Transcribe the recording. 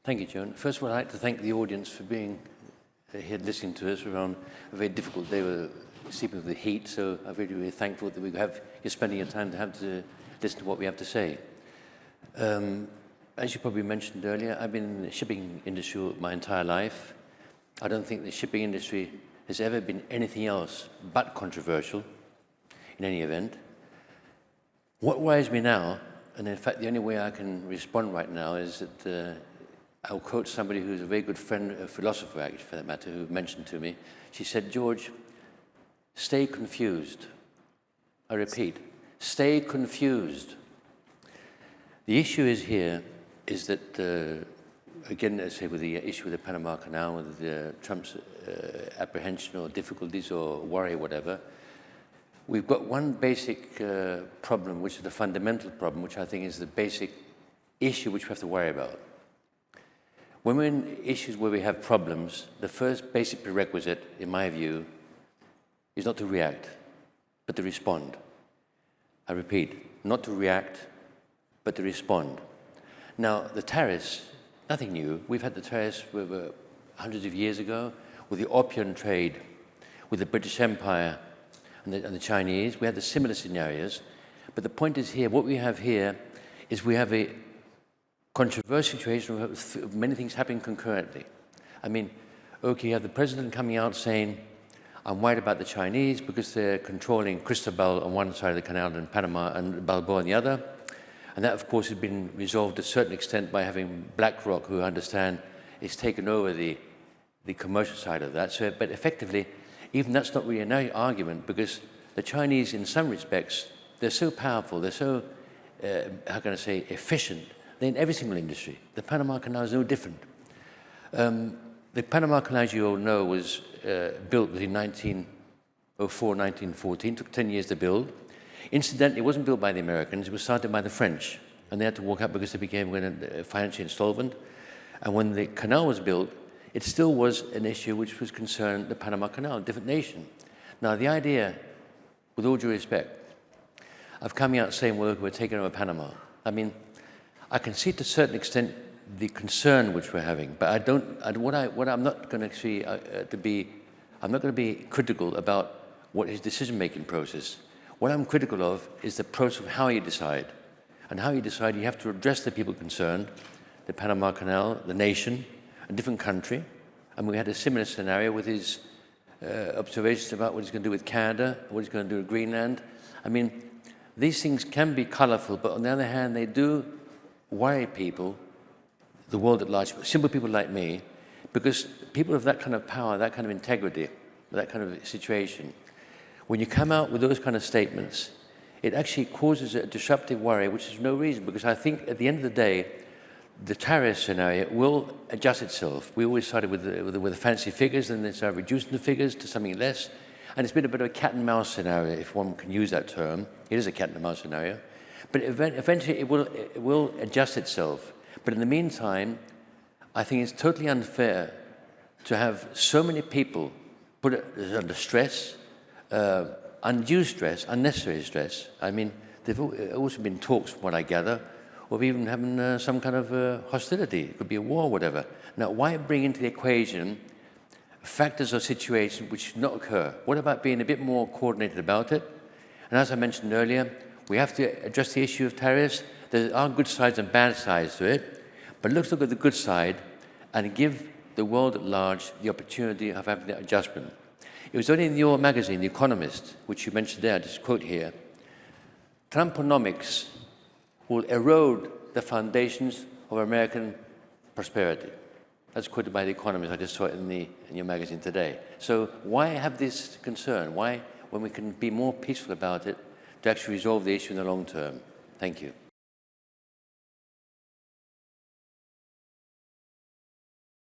Thank you, Joan. First of all, I'd like to thank the audience for being here listening to us around a very difficult day with sleeping with the heat, so I'm really, really thankful that you're spending your time to listen to what we have to say. As you probably mentioned earlier, I've been in the shipping industry my entire life. I don't think the shipping industry has ever been anything else but controversial in any event. What worries me now, and in fact the only way I can respond right now, is that I'll quote somebody who's a very good friend, a philosopher actually for that matter, who mentioned to me. She said, "George, stay confused." I repeat, stay confused. The issue is that, again, let's say with the issue with the Panama Canal, with Trump's apprehension or difficulties or worry or whatever, we've got one basic problem, which is the fundamental problem, which I think is the basic issue which we have to worry about. When we're in issues where we have problems, the first basic prerequisite, in my view, is not to react, but to respond. I repeat, not to react, but to respond. Now, the tariffs, nothing new. We've had the tariffs hundreds of years ago with the opium trade, with the British Empire and the Chinese. We had the similar scenarios. But the point is here, what we have here is we have a controversial situation with many things happening concurrently. I mean, okay, you have the president coming out saying, I'm worried about the Chinese because they're controlling Cristobal on one side of the canal and Panama and Balboa on the other. And that, of course, has been resolved to a certain extent by having BlackRock, who I understand is taken over the commercial side of that. So, but effectively, even that's not really an argument, because the Chinese, in some respects, they're so powerful, they're so, how can I say, efficient. They're in every single industry. The Panama Canal is no different. The Panama Canal, as you all know, was built between 1904 and 1914. It took 10 years to build. Incidentally, it wasn't built by the Americans. It was started by the French. And they had to walk out because they became financially insolvent. And when the canal was built, it still was an issue which was concerned the Panama Canal, a different nation. Now, the idea, with all due respect, of coming out saying, well, we're taking over Panama. I mean, I can see to a certain extent the concern which we're having, but I'm not going to be critical about what his decision-making process. What I'm critical of is the process of how you decide. And how you decide, you have to address the people concerned, the Panama Canal, the nation, a different country. And we had a similar scenario with his observations about what he's going to do with Canada, what he's going to do with Greenland. I mean, these things can be colorful, but on the other hand, they do worry people, the world at large, simple people like me, because people of that kind of power, that kind of integrity, that kind of situation, when you come out with those kind of statements, it actually causes a disruptive worry, which is no reason, because I think at the end of the day, the tariff scenario will adjust itself. We always started with the fancy figures, and then started reducing the figures to something less, and it's been a bit of a cat and mouse scenario, if one can use that term. It is a cat and mouse scenario. But eventually it will adjust itself. But in the meantime, I think it's totally unfair to have so many people put under stress, undue stress, unnecessary stress. I mean, there've also been talks, from what I gather, of even having some kind of hostility. It could be a war or whatever. Now, why bring into the equation factors or situations which should not occur? What about being a bit more coordinated about it? And as I mentioned earlier, we have to address the issue of tariffs. There are good sides and bad sides to it, but let's look at the good side and give the world at large the opportunity of having that adjustment. It was only in your magazine, The Economist, which you mentioned there, just quote here, Trumponomics will erode the foundations of American prosperity. That's quoted by The Economist. I just saw it in your magazine today. So why have this concern? Why, when we can be more peaceful about it, to actually resolve the issue in the long term? Thank you.